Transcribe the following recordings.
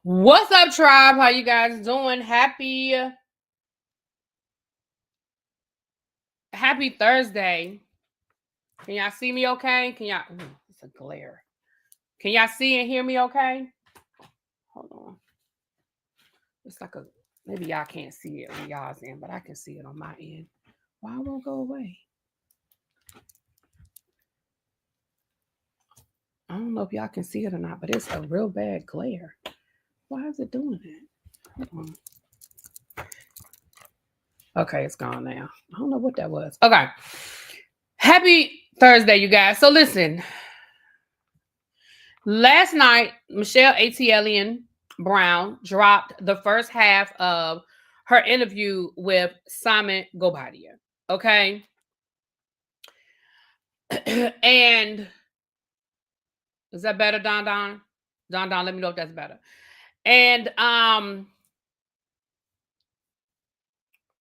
What's up, tribe? How you guys doing? Happy Thursday. Can y'all see me okay? Can y'all it's a glare. Can y'all see and hear me okay? Hold on. It's like maybe y'all can't see it on y'all's end, but I can see it on my end. Why won't go away? I don't know if y'all can see it or not, but it's a real bad glare. Why is it doing that? Hold on. Okay, it's gone now. I don't know what that was. Okay. Happy Thursday, you guys. So listen. Last night, Michelle A.T. Brown dropped the first half of her interview with Simon Gobadia. Okay. And is that better, Don Don? Don Don, let me know if that's better. And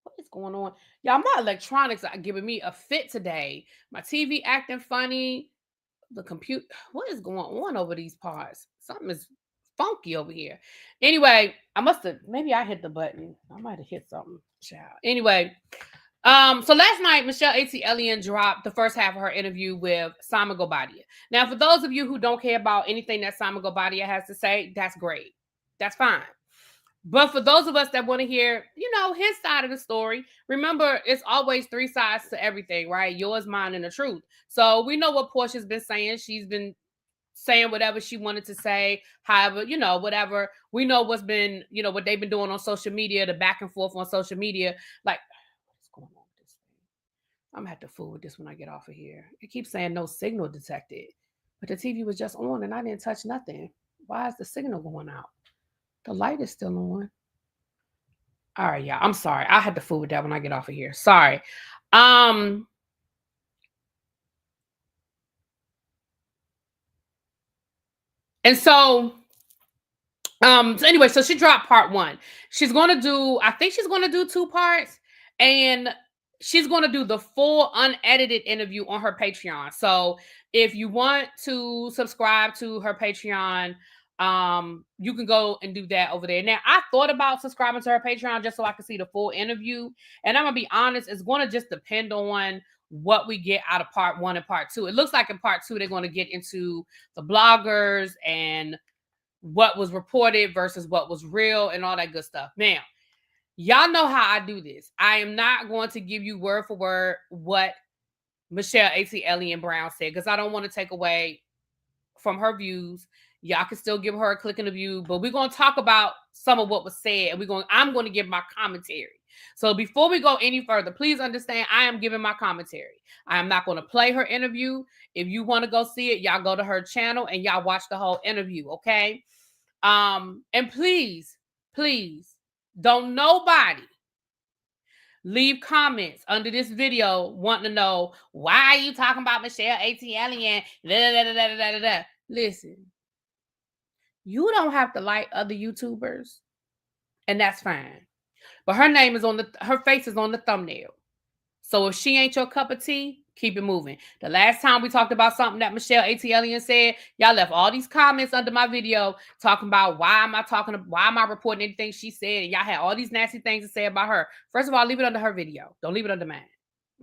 what is going on? Y'all, my electronics are giving me a fit today. My TV acting funny. The computer, what is going on over these parts? Something is funky over here. Anyway, maybe I hit the button. I might have hit something, child. Anyway, so last night, Michelle A.T. dropped the first half of her interview with Simon Gobadia. Now, for those of you who don't care about anything that Simon Gobadia has to say, that's great. That's fine. But for those of us that want to hear, his side of the story, remember, it's always three sides to everything, right? Yours, mine, and the truth. So we know what Portia's been saying. She's been saying whatever she wanted to say. However, whatever. We know what's been, what they've been doing on social media, the back and forth on social media. Like, what's going on with this thing? I'm going to have to fool with this when I get off of here. It keeps saying no signal detected. But the TV was just on and I didn't touch nothing. Why is the signal going out? The light is still on. All right, yeah. I'm sorry. I had to fool with that when I get off of here. Sorry. And so anyway, so she dropped part one. I think she's gonna do two parts, and she's gonna do the full unedited interview on her Patreon. So if you want to subscribe to her Patreon, you can go and do that over there. Now, I thought about subscribing to her Patreon just so I could see the full interview. And I'm gonna be honest, it's gonna just depend on what we get out of part one and part two. It looks like in part two, they're gonna get into the bloggers and what was reported versus what was real and all that good stuff. Now, y'all know how I do this. I am not going to give you word for word what Michelle A.T. Brown said because I don't want to take away from her views. Y'all can still give her a click in the view, but we're going to talk about some of what was said, and I'm going to give my commentary. So before we go any further, please understand I am giving my commentary. I am not going to play her interview. If you want to go see it, y'all go to her channel and y'all watch the whole interview, okay? And please don't nobody leave comments under this video wanting to know why are you talking about Michelle A.T. Listen, you don't have to like other YouTubers, and that's fine. But her name is her face is on the thumbnail. So if she ain't your cup of tea, keep it moving. The last time we talked about something that Michelle A.T. said, y'all left all these comments under my video talking about why am I reporting anything she said? And y'all had all these nasty things to say about her. First of all, leave it under her video. Don't leave it under mine.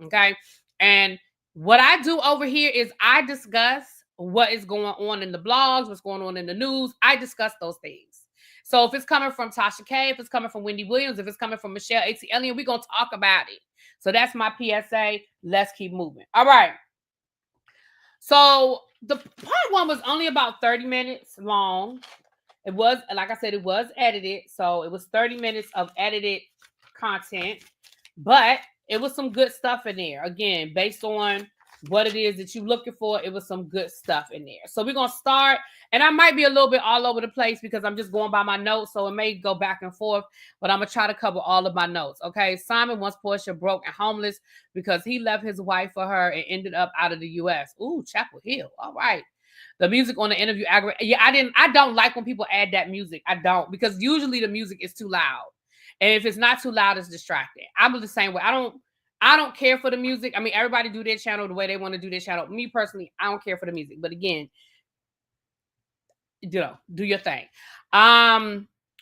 Okay? And what I do over here is I discuss what is going on in the blogs, what's going on in the news. I discuss those things. So if it's coming from Tasha K, if it's coming from Wendy Williams, if it's coming from Michelle A.T. we're going to talk about it. So that's my PSA. Let's keep moving. All right. So the part one was only about 30 minutes long. It was, like I said, it was edited. So it was 30 minutes of edited content, but it was some good stuff in there. Again, based on what it is that you're looking for, it was some good stuff in there. So we're going to start, and I might be a little bit all over the place because I'm just going by my notes, so it may go back and forth, but I'm going to try to cover all of my notes, okay? Simon wants Portia broke and homeless because he left his wife for her and ended up out of the U.S. Ooh, Chapel Hill. All right. The music on the interview, I don't like when people add that music. I don't, because usually the music is too loud. And if it's not too loud, it's distracting. I'm the same way. I don't care for the music. I mean, everybody do their channel the way they want to do their channel. Me personally, I don't care for the music. But again, do your thing.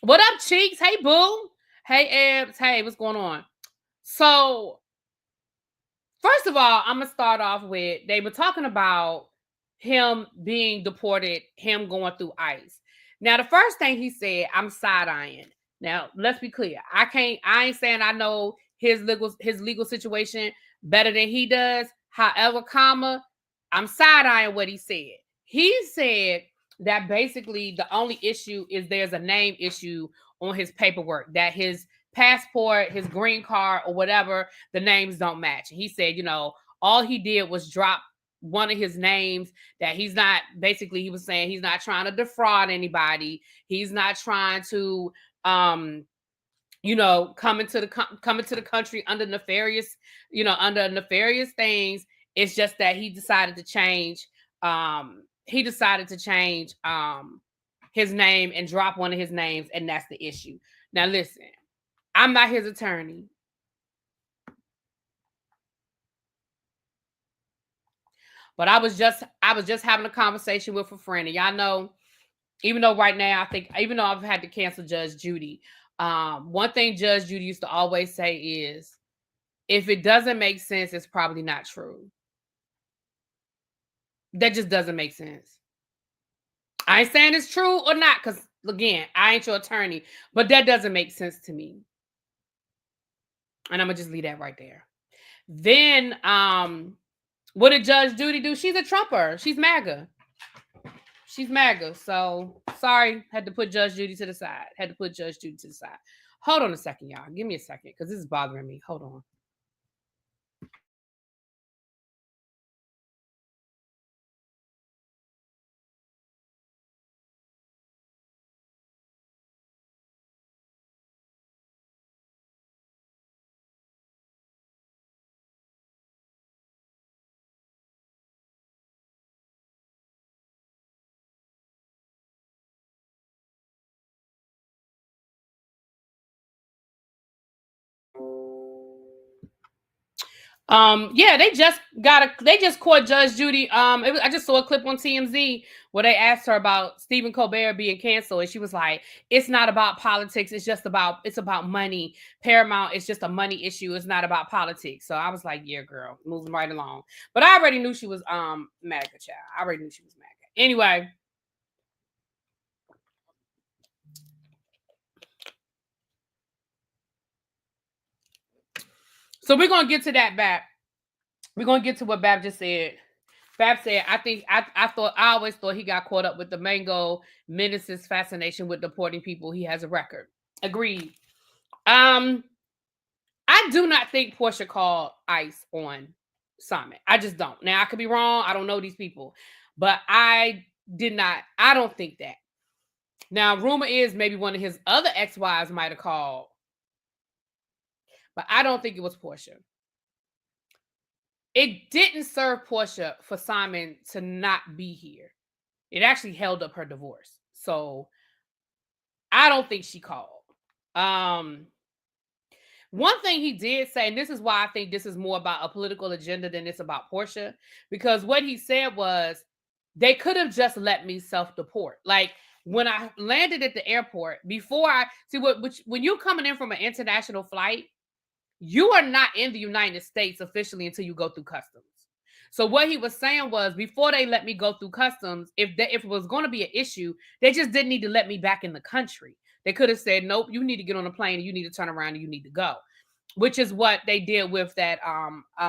What up, Cheeks? Hey, boo. Hey, Ebs. Hey, what's going on? So, first of all, I'm going to start off with, they were talking about him being deported, him going through ICE. Now, the first thing he said, I'm side-eyeing. Now, let's be clear. I ain't saying I know his legal situation better than he does. However, I'm side-eyeing what he said. He said that basically the only issue is there's a name issue on his paperwork, that his passport, his green card, or whatever, the names don't match. And he said, all he did was drop one of his names, that he's not, basically he was saying he's not trying to defraud anybody. He's not trying to come into the country under nefarious things. It's just that he decided to change his name and drop one of his names, and that's the issue. Now listen, I'm not his attorney. But I was just having a conversation with a friend, and y'all know, even though right now even though I've had to cancel Judge Judy, one thing Judge Judy used to always say is, if it doesn't make sense, it's probably not true. That just doesn't make sense. I ain't saying it's true or not, because again, I ain't your attorney, but that doesn't make sense to me. And I'm gonna just leave that right there. Then what did Judge Judy do? She's a Trumper. She's MAGA. So sorry, had to put Judge Judy to the side. Hold on a second, y'all. Give me a second, because this is bothering me. Hold on. Yeah, they just caught Judge Judy. I just saw a clip on TMZ where they asked her about Stephen Colbert being canceled, and she was like, "It's not about politics. It's about money. Paramount, it's just a money issue. It's not about politics." So I was like, "Yeah, girl, moving right along." But I already knew she was MAGA, child. I already knew she was MAGA. Anyway. So we're gonna get to that back. We're gonna get to what Bab just said. Bab said, I always thought he got caught up with the Mango Menace's fascination with deporting people. He has a record. Agreed. I do not think Portia called ICE on Simon. I just don't. Now I could be wrong. I don't know these people, but I don't think that. Now, rumor is maybe one of his other ex-wives might have called, but I don't think it was Portia. It didn't serve Portia for Simon to not be here. It actually held up her divorce. So I don't think she called. One thing he did say, and this is why I think this is more about a political agenda than it's about Portia, because what he said was, they could have just let me self-deport. Like, when I landed at the airport, when you're coming in from an international flight, you are not in the United States officially until you go through customs. So what he was saying was, before they let me go through customs, if it was going to be an issue, they just didn't need to let me back in the country. They could have said, nope, you need to get on a plane and you need to turn around and you need to go. Which is what they did with that.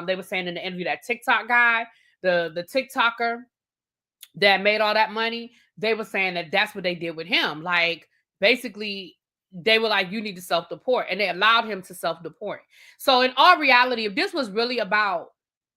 They were saying in the interview, that TikTok guy, the TikToker that made all that money, they were saying that that's what they did with him. Like, basically, they were like, you need to self-deport, and they allowed him to self-deport. So in all reality, if this was really about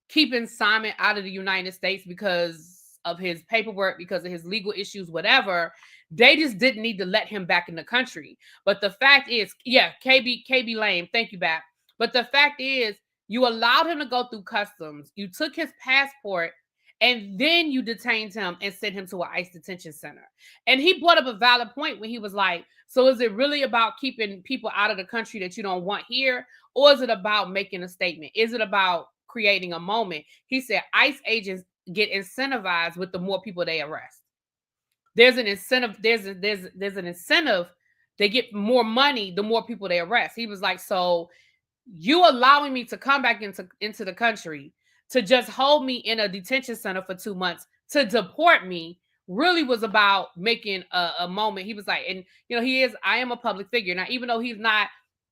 keeping Simon out of the United States because of his paperwork, because of his legal issues, whatever, they just didn't need to let him back in the country. But the fact is, yeah, KB Lame, thank you, Bap. But the fact is, you allowed him to go through customs, you took his passport, and then you detained him and sent him to an ICE detention center. And he brought up a valid point when he was like, so is it really about keeping people out of the country that you don't want here? Or is it about making a statement? Is it about creating a moment? He said ICE agents get incentivized with the more people they arrest. There's an incentive. There's an incentive they get more money the more people they arrest. He was like, so you allowing me to come back into the country to just hold me in a detention center for 2 months to deport me really was about making a moment. He was like, and I am a public figure. Now, even though he's not,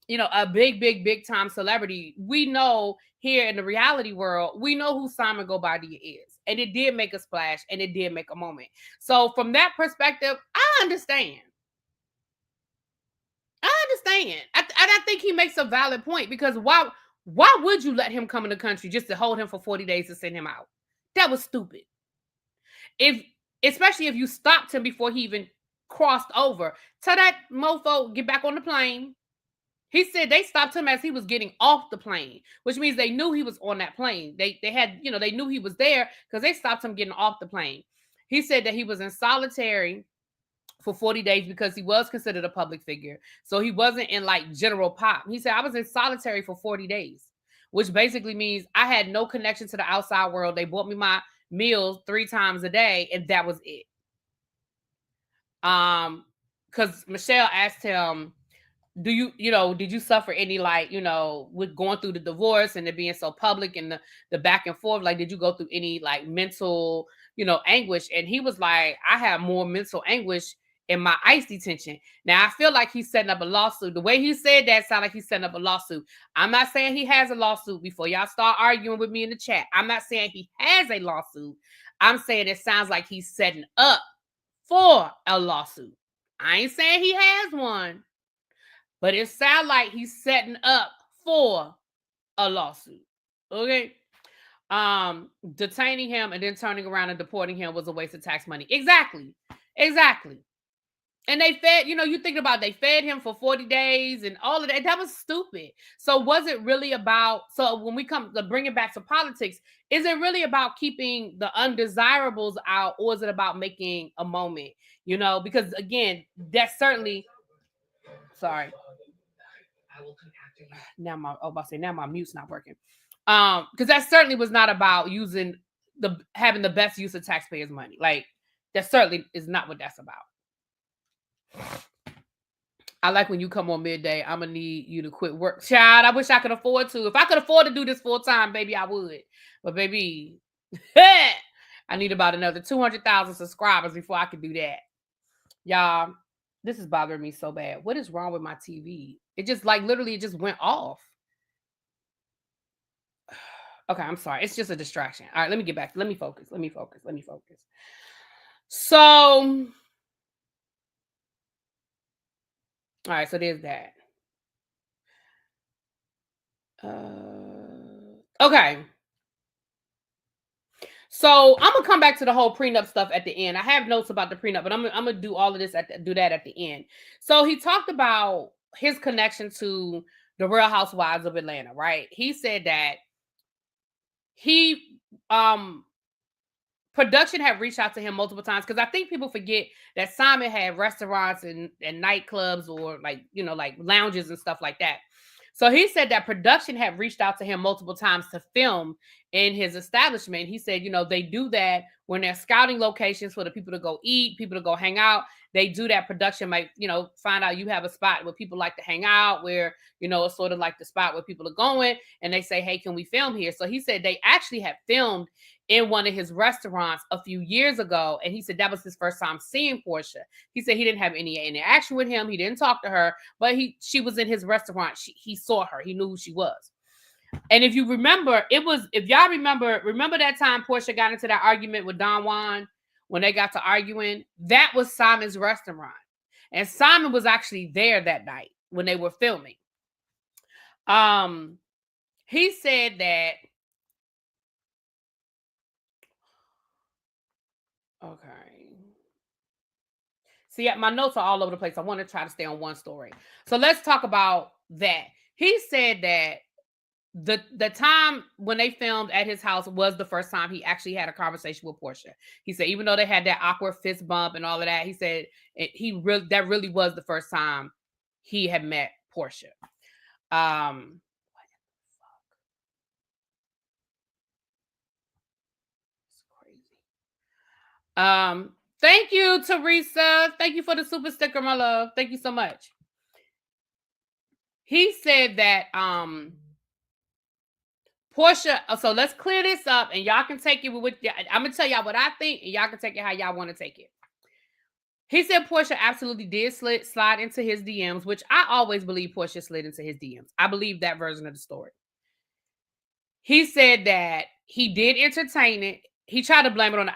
a big time celebrity, we know here in the reality world, we know who Simon Gobadia is. And it did make a splash and it did make a moment. So from that perspective, I understand. And I think he makes a valid point, because why would you let him come in the country just to hold him for 40 days to send him out? That was stupid. Especially if you stopped him before he even crossed over. Tell that mofo get back on the plane. He said they stopped him as he was getting off the plane, which means they knew he was on that plane. They had, they knew he was there because they stopped him getting off the plane. He said that he was in solitary for 40 days because he was considered a public figure. So he wasn't in like general pop. He said, I was in solitary for 40 days, which basically means I had no connection to the outside world. They bought me my meals 3 times a day, and that was it. Because Michelle asked him, did you suffer any, like, with going through the divorce and it being so public and the back and forth, like, did you go through any like mental, anguish? And he was like, I have more mental anguish in my ICE detention. Now I feel like he's setting up a lawsuit. The way he said that sounded like he's setting up a lawsuit. I'm not saying he has a lawsuit. Before y'all start arguing with me in the chat, I'm not saying he has a lawsuit. I'm saying it sounds like he's setting up for a lawsuit. I ain't saying he has one, but it sounds like he's setting up for a lawsuit. Okay. Detaining him and then turning around and deporting him was a waste of tax money. Exactly. And they fed, you think about it, they fed him for 40 days and all of that. That was stupid. So was it really about, so when we come to bring it back to politics, is it really about keeping the undesirables out, or is it about making a moment? Because again, that's certainly, sorry. Now my mute's not working. Because that certainly was not about having the best use of taxpayers' money. Like, that certainly is not what that's about. I like when you come on midday, I'm gonna need you to quit work. Child, I wish I could afford to. If I could afford to do this full time, baby, I would. But baby, I need about another 200,000 subscribers before I can do that. Y'all, this is bothering me so bad. What is wrong with my TV? It just literally just went off. Okay, I'm sorry. It's just a distraction. All right, let me get back. Let me focus. So, all right, so there's that. Okay. So I'm gonna come back to the whole prenup stuff at the end. I have notes about the prenup, but I'm gonna do all of this do that at the end. So he talked about his connection to the Real Housewives of Atlanta, right? He said that he production had reached out to him multiple times, because I think people forget that Simon had restaurants and nightclubs, or like lounges and stuff like that. So he said that production had reached out to him multiple times to film in his establishment. He said, they do that when they're scouting locations for the people to go eat, people to go hang out. They do that. Production might, find out you have a spot where people like to hang out, where, it's sort of like the spot where people are going, and they say, hey, can we film here? So he said they actually had filmed in one of his restaurants a few years ago. And he said that was his first time seeing Portia. He said he didn't have any interaction with him. He didn't talk to her, but she was in his restaurant. He saw her. He knew who she was. And if you remember, if y'all remember that time Portia got into that argument with Don Juan, when they got to arguing, that was Simon's restaurant. And Simon was actually there that night when they were filming. He said that, okay. See, my notes are all over the place. I want to try to stay on one story. So let's talk about that. He said that the time when they filmed at his house was the first time he actually had a conversation with Portia. He said, even though they had that awkward fist bump and all of that, he said that really was the first time he had met Portia. Thank you, Teresa. Thank you for the super sticker, my love. Thank you so much. He said that Portia, so let's clear this up and y'all can take it with I'm gonna tell y'all what I think and y'all can take it how y'all want to take it. He said Portia absolutely did slide into his DMs, which I always believe Portia slid into his DMs. I believe that version of the story. He said that he did entertain it. He tried to blame it on the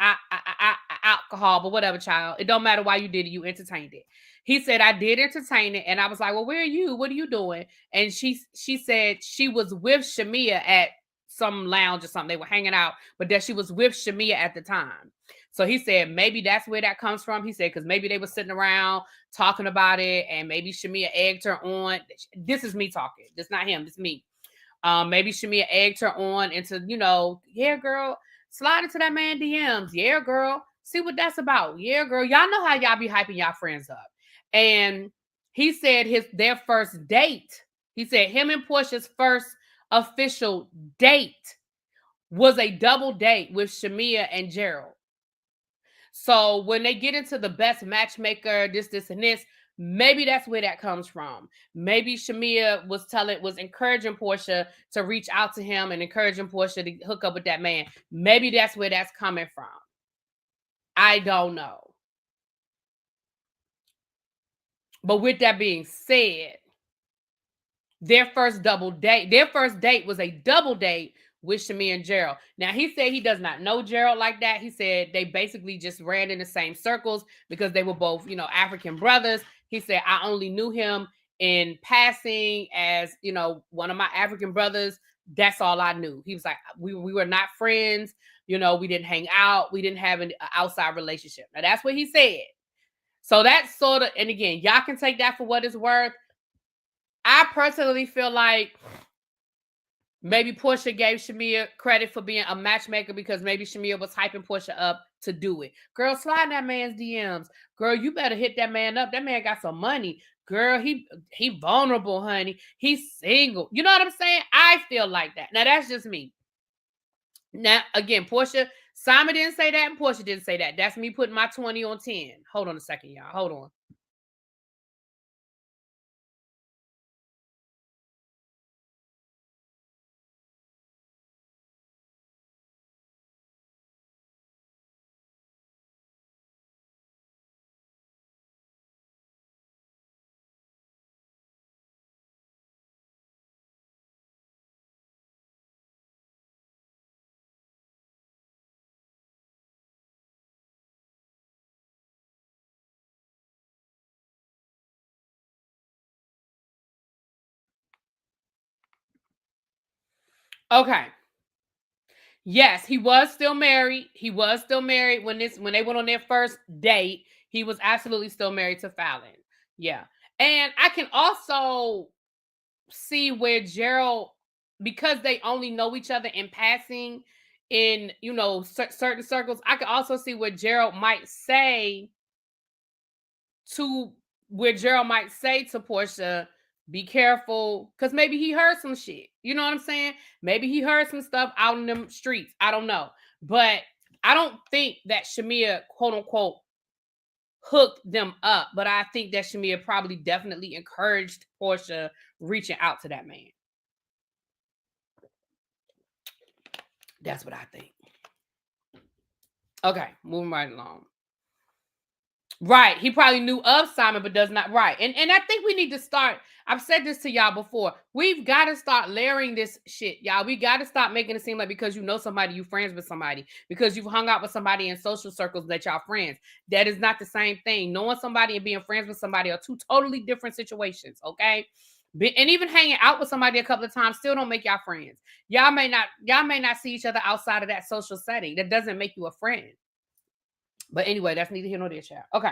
alcohol, but whatever, child. It don't matter why you did it. You entertained it. He said, I did entertain it. And I was like, well, where are you? What are you doing? And she said she was with Shamia at some lounge or something. They were hanging out, but that she was with Shamia at the time. So he said, maybe that's where that comes from. He said, because maybe they were sitting around talking about it and maybe Shamia egged her on. This is me talking. This not him. This me. Maybe Shamia egged her on into, yeah, girl, slide into that man DMs. Yeah, girl, see what that's about. Yeah, girl, y'all know how y'all be hyping y'all friends up. And he said their first date, he said him and Portia's first official date was a double date with Shamia and Gerald. So when they get into the best matchmaker, this, and this, maybe that's where that comes from. Maybe Shamia was encouraging Portia to reach out to him and encouraging Portia to hook up with that man. Maybe that's where that's coming from. I don't know. But with that being said, their first date was a double date with Shamia and Gerald. Now, he said he does not know Gerald like that. He said they basically just ran in the same circles because they were both, African brothers. He said, I only knew him in passing as, one of my African brothers. That's all I knew. He was like, we were not friends. We didn't hang out. We didn't have an outside relationship. Now, that's what he said. So that's sort of, and again, y'all can take that for what it's worth. I personally feel like maybe Portia gave Shamia credit for being a matchmaker because maybe Shamia was hyping Portia up to do it. Girl, slide that man's DMs. Girl, you better hit that man up. That man got some money. Girl, he vulnerable, honey. He's single. You know what I'm saying? I feel like that. Now, that's just me. Now, again, Portia, Simon didn't say that and Portia didn't say that. That's me putting my 20 on 10. Hold on a second, y'all. Hold on. Okay. Yes, he was still married. He was still married when they went on their first date. He was absolutely still married to Fallon. Yeah. And I can also see where Gerald, because they only know each other in passing in, certain circles, I can also see what Gerald might say to Portia, be careful, because maybe he heard some shit. You know what I'm saying? Maybe he heard some stuff out in them streets. I don't know. But I don't think that Shamia, quote unquote, hooked them up. But I think that Shamia probably definitely encouraged Portia reaching out to that man. That's what I think. Okay, moving right along. Right. He probably knew of Simon, but does not. Right. And I think we need to start. I've said this to y'all before. We've got to start layering this shit, y'all. We got to stop making it seem like because you know somebody, you friends with somebody, because you've hung out with somebody in social circles that y'all friends. That is not the same thing. Knowing somebody and being friends with somebody are two totally different situations. Okay. And even hanging out with somebody a couple of times still don't make y'all friends. Y'all may not see each other outside of that social setting. That doesn't make you a friend. But anyway, that's neither here nor there, child. Okay.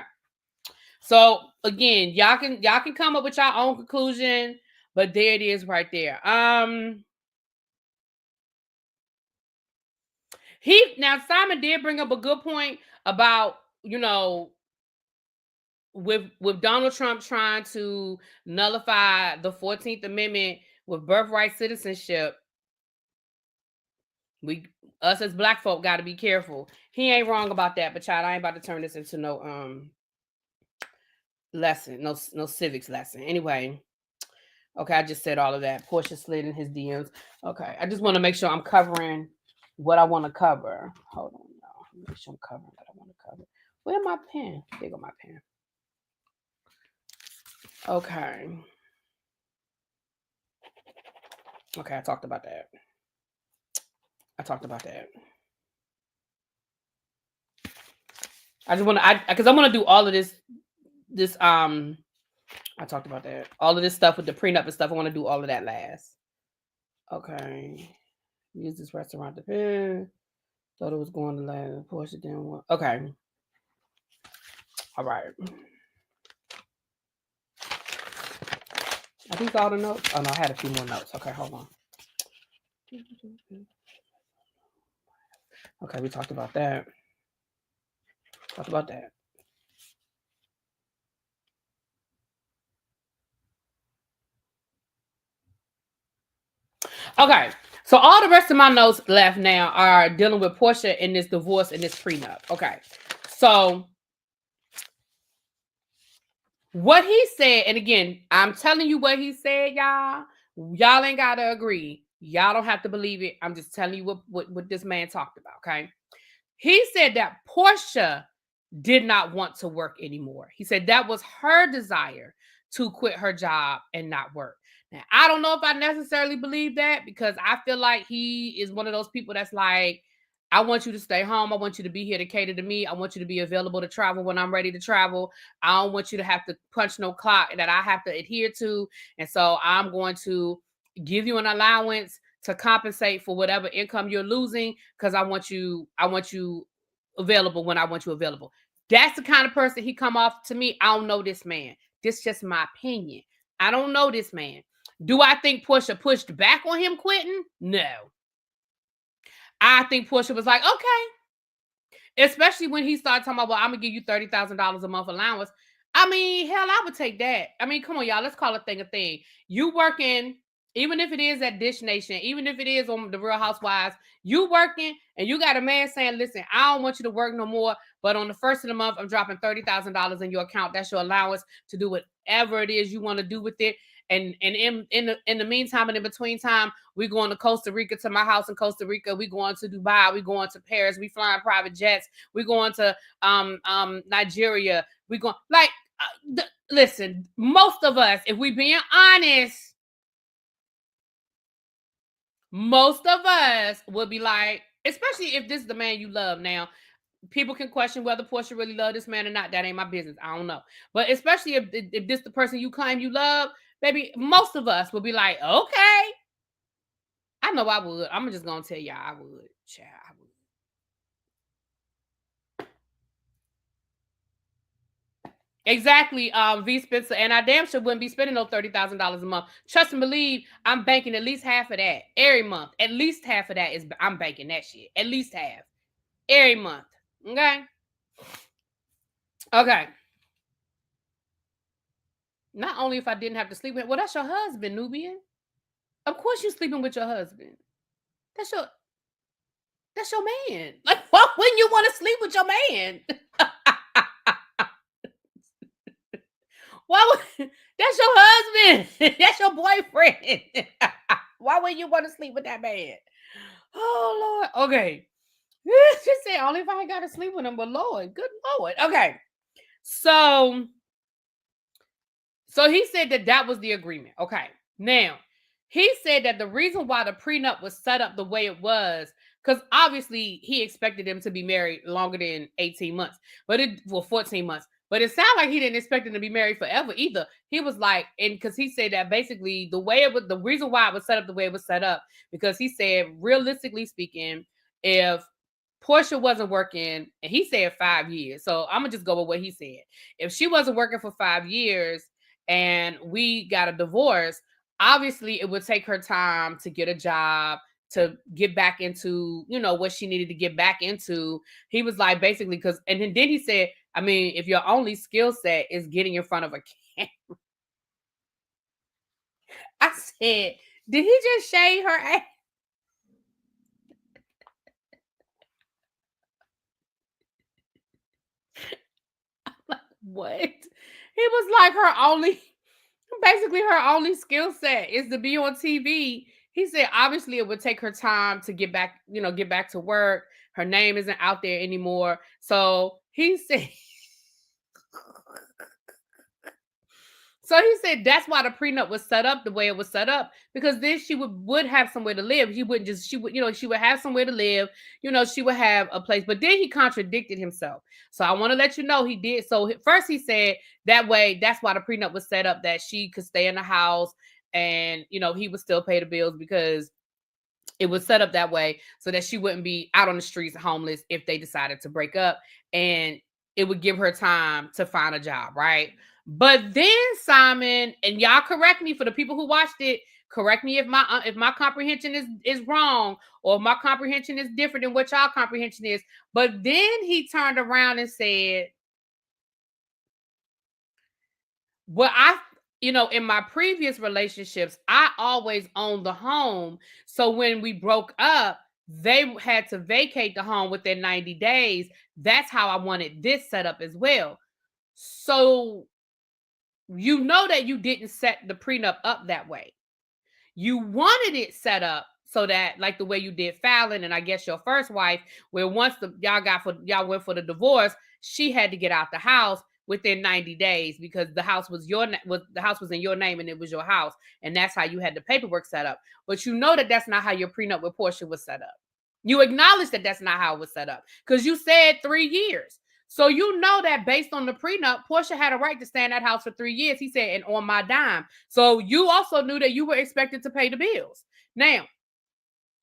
So again, y'all can come up with your own conclusion, but there it is right there. Simon did bring up a good point about, with Donald Trump trying to nullify the 14th Amendment with birthright citizenship. Us as black folk got to be careful. He ain't wrong about that, but child, I ain't about to turn this into no lesson, no civics lesson. Anyway, okay, I just said all of that. Portia slid in his DMs. Okay, I just want to make sure I'm covering what I want to cover. Hold on, y'all. Make sure I'm covering what I want to cover. Where's my pen? There go my pen. Okay. Okay, I talked about that. I just want to, because I want to do all of this. I talked about that. All of this stuff with the prenup and stuff. I want to do all of that last. Okay. Use this restaurant to pay. Thought it was going to last. Portia didn't want. Okay. All right. Are these all the notes? Oh no, I had a few more notes. Okay, hold on. Okay, we talked about that. Okay, so all the rest of my notes left now are dealing with Portia and this divorce and this prenup. Okay, so what he said, and again, I'm telling you what he said, y'all. Y'all ain't gotta agree. Y'all don't have to believe it. I'm just telling you what this man talked about. Okay, he said that Portia did not want to work anymore. He said that was her desire to quit her job and not work. Now, I don't know if I necessarily believe that, because I feel like he is one of those people that's like, I want you to stay home. I want you to be here to cater to me. I want you to be available to travel when I'm ready to travel. I don't want you to have to punch no clock that I have to adhere to. And so I'm going to give you an allowance to compensate for whatever income you're losing, because I want you available when I want you available. That's the kind of person he come off to me. I don't know this man. This is just my opinion. I don't know this man. Do I think Portia pushed back on him quitting? No. I think Portia was like, okay. Especially when he started talking about, well, I'm going to give you $30,000 a month allowance. I mean, hell, I would take that. I mean, come on, y'all. Let's call a thing a thing. You working, even if it is at Dish Nation, even if it is on the Real Housewives, you working and you got a man saying, listen, I don't want you to work no more, but on the first of the month, I'm dropping $30,000 in your account. That's your allowance to do whatever it is you want to do with it. And in the meantime and in between time, we going to Costa Rica, to my house in Costa Rica. We going to Dubai. We going to Paris. We flying private jets. We going to Nigeria. We going like listen. Most of us, if we being honest, most of us would be like, especially if this is the man you love. Now, people can question whether Portia really loved this man or not. That ain't my business. I don't know. But especially if this the person you claim you love, baby, most of us would be like, okay. I know I would. I'm just gonna tell y'all I would. Child, I would. Exactly, V Spencer, and I damn sure wouldn't be spending no $30,000 a month. Trust and believe, I'm banking at least half of that every month. At least half of that is I'm banking that shit. At least half every month. Okay. Okay. Not only if I didn't have to sleep with, well, that's your husband, Nubian. Of course you sleeping with your husband. That's your man. Like, why wouldn't you want to sleep with your man? Why would that's your husband? That's your boyfriend. Why would you want to sleep with that man? Oh Lord. Okay. She said only if I got to sleep with him, but Lord, good Lord. Okay. So he said that was the agreement. Okay. Now, he said that the reason why the prenup was set up the way it was, because obviously he expected them to be married longer than 18 months, 14 months. But it sounded like he didn't expect them to be married forever either. He was like, and because he said that basically the reason why it was set up the way it was set up, because he said, realistically speaking, if Portia wasn't working, and he said 5 years. So I'm gonna just go with what he said. If she wasn't working for 5 years and we got a divorce, obviously it would take her time to get a job, to get back into, what she needed to get back into. He was like, basically, because, and then he said, I mean, if your only skill set is getting in front of a camera. I said, did he just shade her ass? What? He was like basically her only skill set is to be on TV. He said obviously it would take her time to get back, get back to work. Her name isn't out there anymore. So he said that's why the prenup was set up the way it was set up, because then she would have somewhere to live. She would have somewhere to live. She would have a place. But then he contradicted himself. So I want to let you know he did. So first he said that way, that's why the prenup was set up, that she could stay in the house and, he would still pay the bills, because it was set up that way so that she wouldn't be out on the streets homeless if they decided to break up, and it would give her time to find a job, right? But then Simon, and y'all correct me, for the people who watched it, correct me if my comprehension is wrong, or if my comprehension is different than what y'all comprehension is. But then he turned around and said, well, in my previous relationships, I always owned the home. So when we broke up, they had to vacate the home within 90 days. That's how I wanted this set up as well. So that you didn't set the prenup up that way. You wanted it set up so that, like the way you did Fallon, and I guess your first wife, where once y'all went for the divorce, she had to get out the house within 90 days because the house was in your name and it was your house, and that's how you had the paperwork set up. But that's not how your prenup with Portia was set up. You acknowledge that that's not how it was set up, because you said 3 years. So that based on the prenup, Portia had a right to stay in that house for 3 years. He said, and on my dime. So you also knew that you were expected to pay the bills. Now,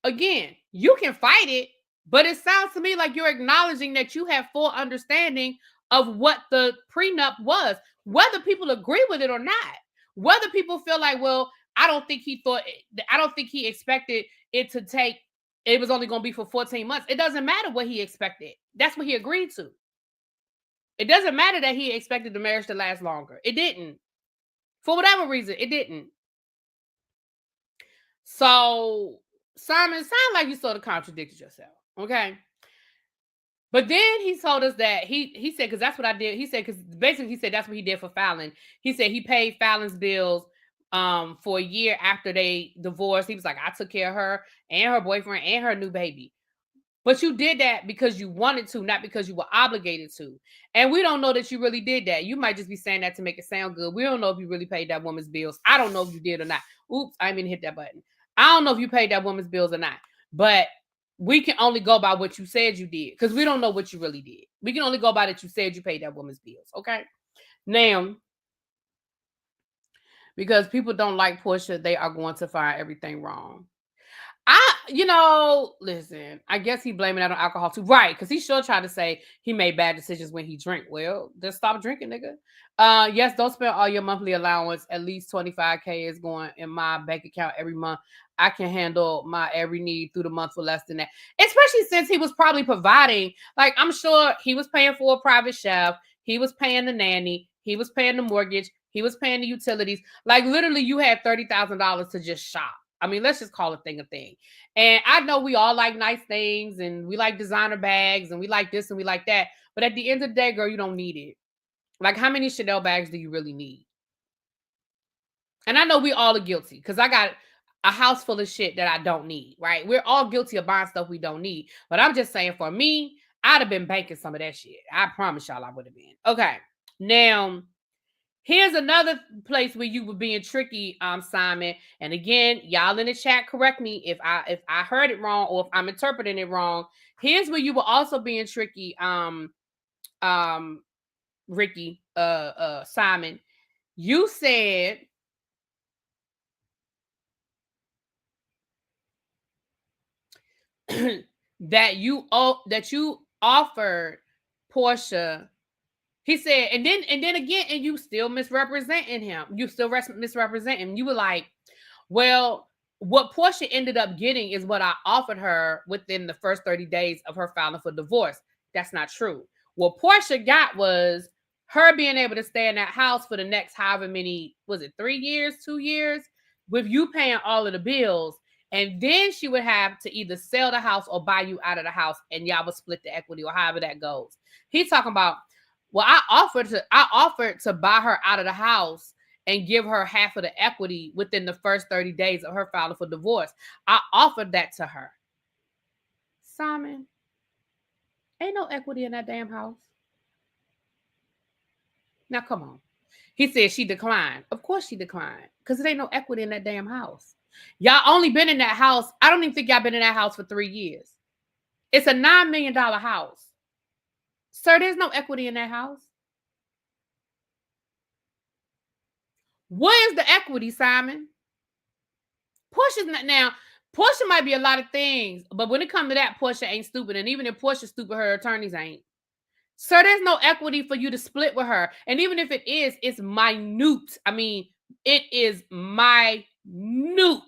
again, you can fight it, but it sounds to me like you're acknowledging that you have full understanding of what the prenup was, whether people agree with it or not. Whether people feel like, well, I don't think he expected it to take, it was only going to be for 14 months. It doesn't matter what he expected. That's what he agreed to. It doesn't matter that he expected the marriage to last longer. It didn't. For whatever reason, it didn't. So, Simon, it sounds like you sort of contradicted yourself. Okay. But then he told us that he said, because that's what I did. He said, because basically he said that's what he did for Fallon. He said he paid Fallon's bills for a year after they divorced. He was like, I took care of her and her boyfriend and her new baby. But you did that because you wanted to, not because you were obligated to. And we don't know that you really did that. You might just be saying that to make it sound good. We don't know if you really paid that woman's bills. I don't know if you did or not. Oops, I didn't mean to hit that button. I don't know if you paid that woman's bills or not. But we can only go by what you said you did, because we don't know what you really did. We can only go by that you said you paid that woman's bills. Okay? Now, because people don't like Portia, they are going to find everything wrong. Listen, I guess he blaming that on alcohol too. Right, because he sure tried to say he made bad decisions when he drank. Well, just stop drinking, nigga. Yes, don't spend all your monthly allowance. At least $25K is going in my bank account every month. I can handle my every need through the month for less than that. Especially since he was probably providing, like, I'm sure he was paying for a private chef. He was paying the nanny. He was paying the mortgage. He was paying the utilities. Like, literally, you had $30,000 to just shop. I mean, let's just call a thing a thing. And I know we all like nice things and we like designer bags and we like this and we like that. But at the end of the day, girl, you don't need it. Like, how many Chanel bags do you really need? And I know we all are guilty, because I got a house full of shit that I don't need, right? We're all guilty of buying stuff we don't need. But I'm just saying, for me, I'd have been banking some of that shit. I promise y'all I would have been. Okay. Now, here's another place where you were being tricky, Simon. And again, y'all in the chat, correct me if I heard it wrong or if I'm interpreting it wrong. Here's where you were also being tricky, Ricky, Simon. You said that you offered Portia. He said, and then again, and you still misrepresenting him. You still misrepresenting him. You were like, well, what Portia ended up getting is what I offered her within the first 30 days of her filing for divorce. That's not true. What Portia got was her being able to stay in that house for the next however many, was it 3 years, 2 years, with you paying all of the bills. And then she would have to either sell the house or buy you out of the house, and y'all would split the equity or however that goes. He's talking about Well, I offered to buy her out of the house and give her half of the equity within the first 30 days of her filing for divorce. I offered that to her. Simon, ain't no equity in that damn house. Now, come on. He said she declined. Of course she declined, because there ain't no equity in that damn house. Y'all only been in that house. I don't even think y'all been in that house for 3 years. It's a $9 million house. Sir, there's no equity in that house. Where is the equity, Simon? Portia's not now. Portia might be a lot of things, but when it comes to that, Portia ain't stupid. And even if Portia's stupid, her attorneys ain't. Sir, there's no equity for you to split with her. And even if it is, it's minute. I mean, it is minute.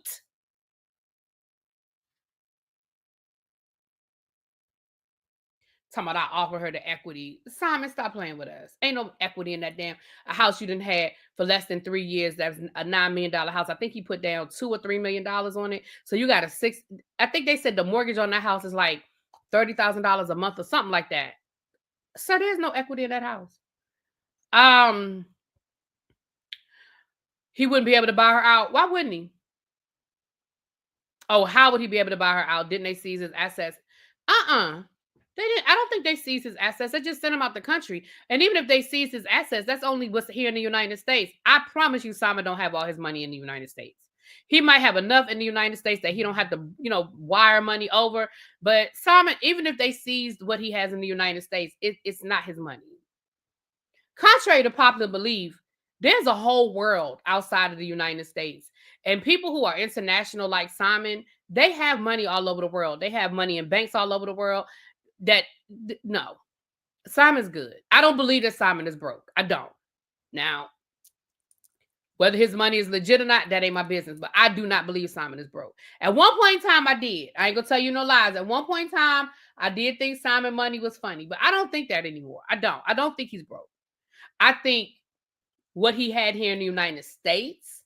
Talking about I offer her the equity. Simon, stop playing with us. Ain't no equity in that damn house you done had for less than 3 years. That's a $9 million house. I think he put down $2 or $3 million on it. So you got a six. I think they said the mortgage on that house is like $30,000 a month or something like that. So there's no equity in that house. He wouldn't be able to buy her out. Why wouldn't he? Oh, how would he be able to buy her out? Didn't they seize his assets? They didn't. I don't think they seized his assets. They just sent him out the country. And even if they seized his assets, that's only what's here in the United States. I promise you, Simon don't have all his money in the United States. He might have enough in the United States that he don't have to, wire money over. But Simon, even if they seized what he has in the United States, it's not his money. Contrary to popular belief, there's a whole world outside of the United States. And people who are international like Simon, they have money all over the world. They have money in banks all over the world. No, Simon's good. I don't believe that Simon is broke. I don't. Now, whether his money is legit or not, that ain't my business. But I do not believe Simon is broke. At one point in time, I did. I ain't gonna tell you no lies. At one point in time, I did think Simon money was funny, but I don't think that anymore. I don't think he's broke. I think what he had here in the United States,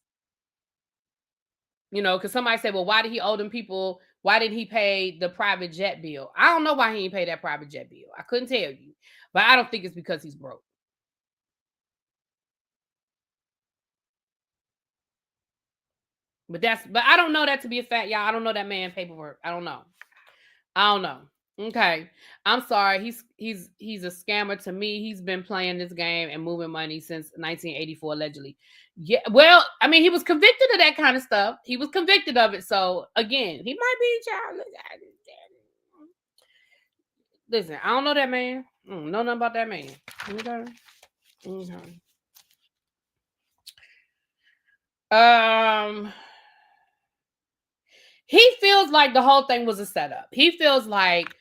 because somebody said, well, why did he owe them people? Why didn't he pay the private jet bill? I don't know why he didn't pay that private jet bill. I couldn't tell you, but I don't think it's because he's broke. But I don't know that to be a fact, y'all. I don't know that man paperwork. I don't know. Okay. I'm sorry. He's a scammer to me. He's been playing this game and moving money since 1984, allegedly. Yeah. Well, I mean, he was convicted of that kind of stuff. He was convicted of it. So again, he might be child. Listen, I don't know that man. I don't know nothing about that man. Okay. He feels like the whole thing was a setup. He feels like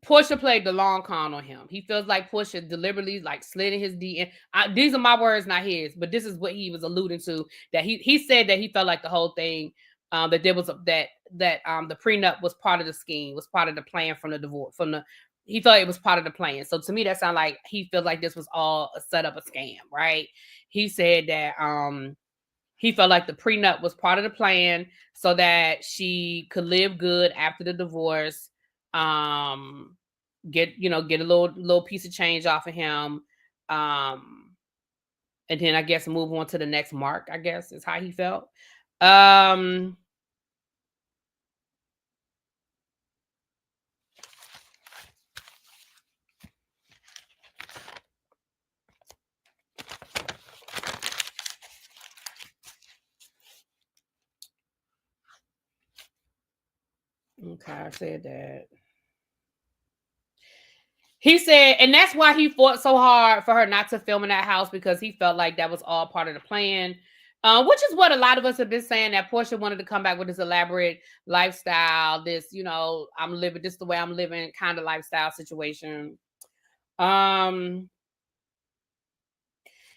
Portia played the long con on him. He feels like Portia deliberately slid in his DM. These are my words, not his, but this is what he was alluding to. That he said that he felt like the whole thing, that there was the prenup was part of the scheme, was part of the plan from the divorce. He thought it was part of the plan. So to me, that sounded like he feels like this was all a setup, a scam, right? He said that he felt like the prenup was part of the plan so that she could live good after the divorce. Get a little piece of change off of him. And then I guess move on to the next mark, I guess is how he felt. Okay, I said that. He said, and that's why he fought so hard for her not to film in that house, because he felt like that was all part of the plan, which is what a lot of us have been saying, that Portia wanted to come back with this elaborate lifestyle, this, I'm living this the way I'm living kind of lifestyle situation.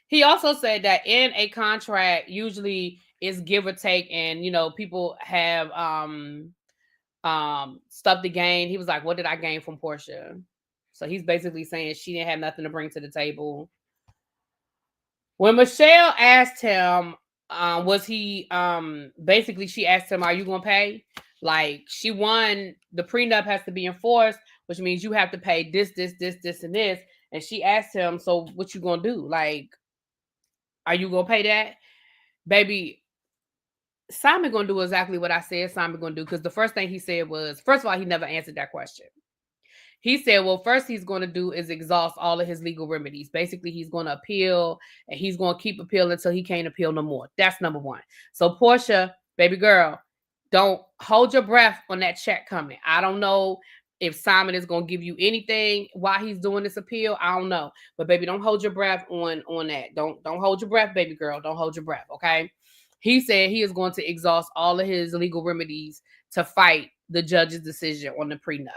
He also said that in a contract, usually it's give or take, and people have stuff to gain. He was like, what did I gain from Portia? So he's basically saying she didn't have nothing to bring to the table. When Michelle asked him, was he basically she asked him, are you gonna pay? Like, she won, the prenup has to be enforced, which means you have to pay this, and this. And she asked him, so what you gonna do? Like, are you gonna pay that? Baby, Simon gonna do exactly what I said Simon gonna do, because the first thing he said was, first of all, he never answered that question. He said, well, first he's going to do is exhaust all of his legal remedies. Basically, he's going to appeal, and he's going to keep appealing until he can't appeal no more. That's number one. So Portia, baby girl, don't hold your breath on that check coming. I don't know if Simon is going to give you anything while he's doing this appeal. I don't know. But baby, don't hold your breath on that. Don't hold your breath, baby girl. Don't hold your breath, okay? He said he is going to exhaust all of his legal remedies to fight the judge's decision on the prenup.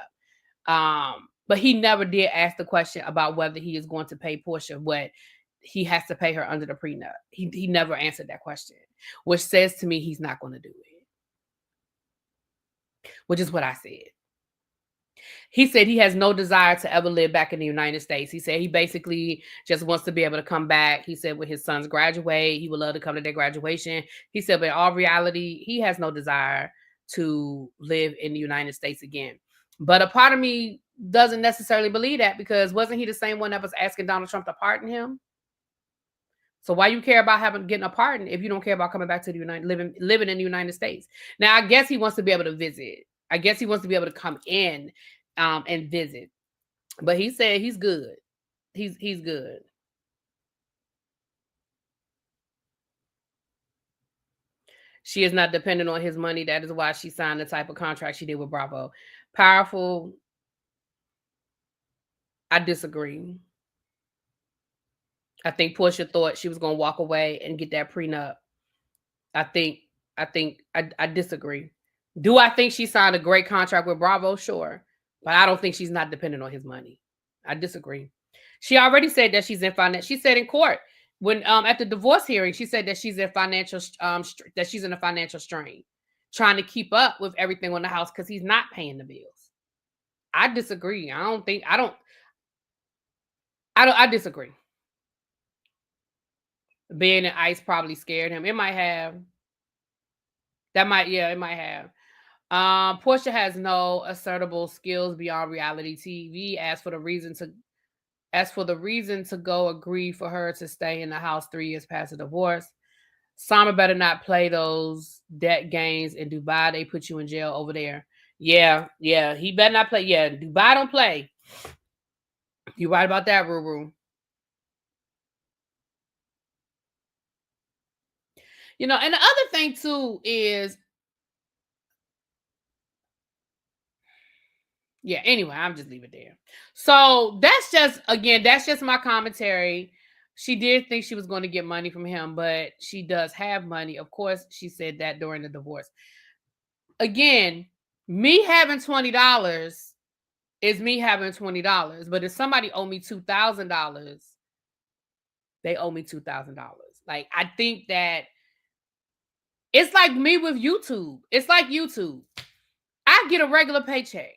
But he never did ask the question about whether he is going to pay Portia what he has to pay her under the prenup. He never answered that question, which says to me he's not going to do it, which is what I said. He said he has no desire to ever live back in the United States. He said he basically just wants to be able to come back. He said when his sons graduate, he would love to come to their graduation. He said, but in all reality, he has no desire to live in the United States again. But a part of me doesn't necessarily believe that, because wasn't he the same one that was asking Donald Trump to pardon him? So why you care about getting a pardon if you don't care about coming back to the living in the United States? Now, I guess he wants to be able to visit. I guess he wants to be able to come in and visit. But he said he's good. He's good. She is not dependent on his money. That is why she signed the type of contract she did with Bravo. Powerful. I disagree. I think Portia thought she was going to walk away and get that prenup. I disagree. Do I think she signed a great contract with Bravo? Sure. But I don't think she's not dependent on his money. I disagree. She already said that she's in finance. She said in court when at the divorce hearing, she said that she's in financial that she's in a financial strain, trying to keep up with everything on the house because he's not paying the bills. I disagree. I disagree. Being in ICE probably scared him. It might have. It might have. Portia has no assertable skills beyond reality TV. As for the reason to go agree for her to stay in the house 3 years past the divorce. Simon better not play those debt games in Dubai. They put you in jail over there. Yeah. He better not play. Yeah, Dubai don't play. You right about that, Ruru. And the other thing too is, yeah, anyway, I'm just leave it there. So that's just my commentary. She did think she was going to get money from him, but she does have money. Of course, she said that during the divorce. Again, me having $20 is me having $20. But if somebody owe me $2,000, they owe me $2,000. Like, I think that it's like me with YouTube. It's like YouTube. I get a regular paycheck.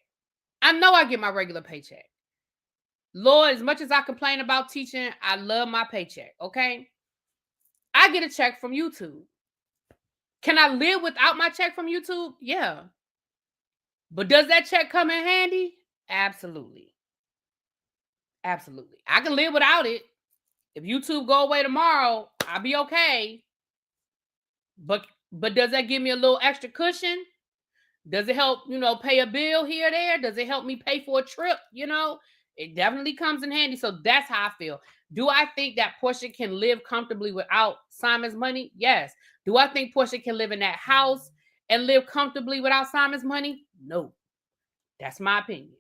I know I get my regular paycheck. Lord, as much as I complain about teaching, I love my paycheck, okay? I get a check from YouTube. Can I live without my check from YouTube? Yeah. But does that check come in handy? Absolutely. Absolutely. I can live without it. If YouTube go away tomorrow, I'll be okay. But does that give me a little extra cushion? Does it help, pay a bill here or there? Does it help me pay for a trip? It definitely comes in handy. So that's how I feel. Do I think that Portia can live comfortably without Simon's money? Yes. Do I think Portia can live in that house and live comfortably without Simon's money? No. That's my opinion.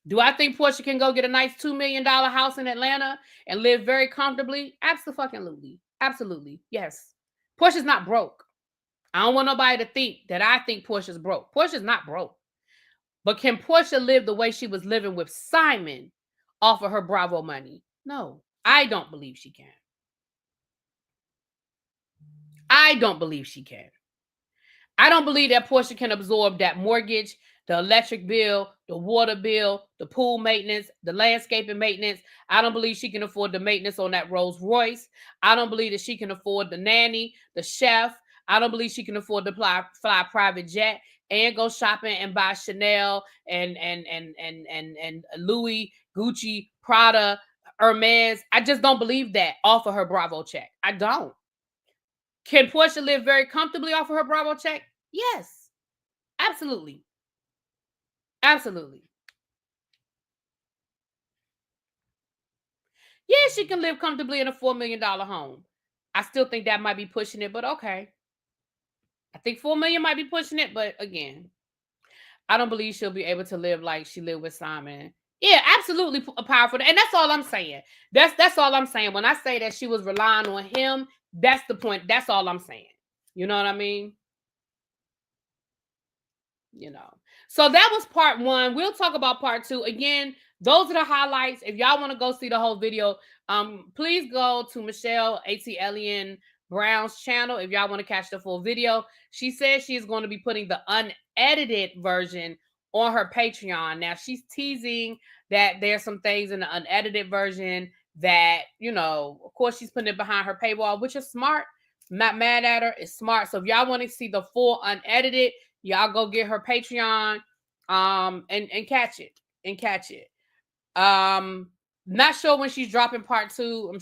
Do I think Portia can go get a nice $2 million house in Atlanta and live very comfortably? Absolutely. Absolutely. Yes. Portia's not broke. I don't want nobody to think that I think Portia's broke. Portia's not broke. But can Portia live the way she was living with Simon off of her Bravo money? No, I don't believe she can. I don't believe she can. I don't believe that Portia can absorb that mortgage, the electric bill, the water bill, the pool maintenance, the landscaping maintenance. I don't believe she can afford the maintenance on that Rolls Royce. I don't believe that she can afford the nanny, the chef. I don't believe she can afford to fly a private jet. and go shopping and buy Chanel and Louis, Gucci, Prada, Hermes. I just don't believe that off of her Bravo check. I don't. Can Portia live very comfortably off of her Bravo check? Yes, absolutely. Absolutely. Yeah, she can live comfortably in a $4 million home. I still think that might be pushing it, but okay. I think 4 million might be pushing it, but again, I don't believe she'll be able to live like she lived with Simon. Yeah, absolutely powerful. And that's all I'm saying. That's all I'm saying. When I say that she was relying on him, that's the point. That's all I'm saying. You know what I mean? You know. So that was part one. We'll talk about part two. Again, those are the highlights. If y'all want to go see the whole video, please go to Michelle A.T. Brown's channel if y'all want to catch the full video. She says she is going to be putting the unedited version on her Patreon. Now, she's teasing that there's some things in the unedited version that, you know, of course, she's putting it behind her paywall, which is smart. I'm not mad at her. It's smart. So if y'all want to see the full unedited, y'all go get her Patreon and catch it. Not sure when she's dropping part two.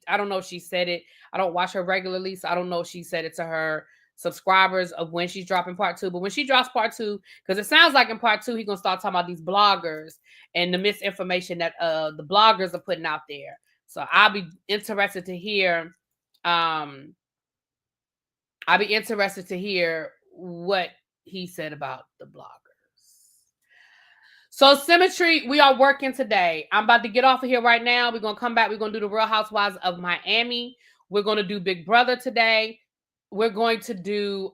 I don't know if she said it. I don't watch her regularly, so I don't know if she said it to her subscribers of when she's dropping part two. But when she drops part two, because it sounds like in part two he's gonna start talking about these bloggers and the misinformation that the bloggers are putting out there. So I'll be interested to hear what he said about the bloggers. So Symmetry, we are working today. I'm about to get off of here right now. We're going to come back. We're going to do the Real Housewives of Miami. We're going to do Big Brother today. We're going to do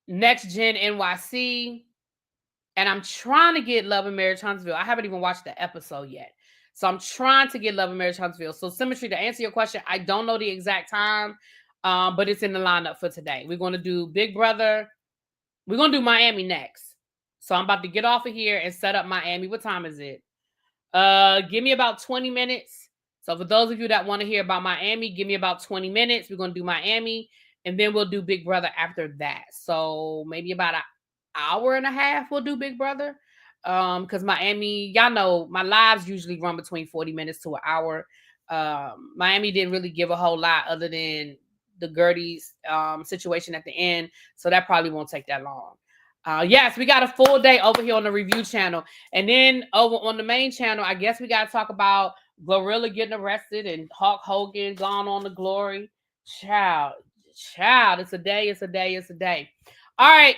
Next Gen NYC. And I'm trying to get Love and Marriage Huntsville. I haven't even watched the episode yet. So I'm trying to get Love and Marriage Huntsville. So Symmetry, to answer your question, I don't know the exact time, but it's in the lineup for today. We're going to do Big Brother. We're going to do Miami next. So I'm about to get off of here and set up Miami. What time is it? Give me about 20 minutes. So for those of you that want to hear about Miami, give me about 20 minutes. We're going to do Miami, and then we'll do Big Brother after that. So maybe about an hour and a half we'll do Big Brother. Because Miami, y'all know my lives usually run between 40 minutes to an hour. Miami didn't really give a whole lot other than the Gertie's situation at the end. So that probably won't take that long. Yes, we got a full day over here on the review channel. And then over on the main channel, I guess we got to talk about Glorilla getting arrested and Hulk Hogan gone on to glory. Child, it's a day. All right.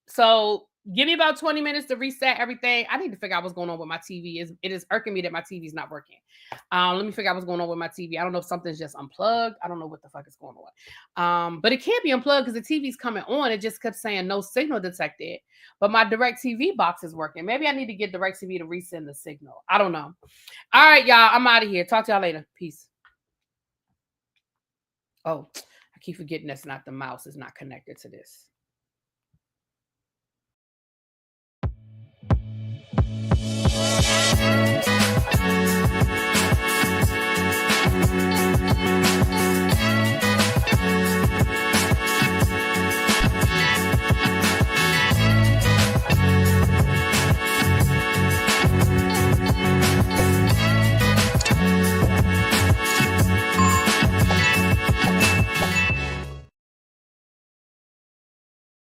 So give me about 20 minutes to reset everything. I need to figure out what's going on with my TV. It is irking me that my TV is not working. Let me figure out what's going on with my TV. I don't know if something's just unplugged. I don't know what the fuck is going on. But it can't be unplugged because the TV's coming on. It just kept saying no signal detected. But my DirecTV box is working. Maybe I need to get DirecTV to resend the signal. I don't know. All right, y'all. I'm out of here. Talk to y'all later. Peace. Oh, I keep forgetting that's not the mouse. It's not connected to this.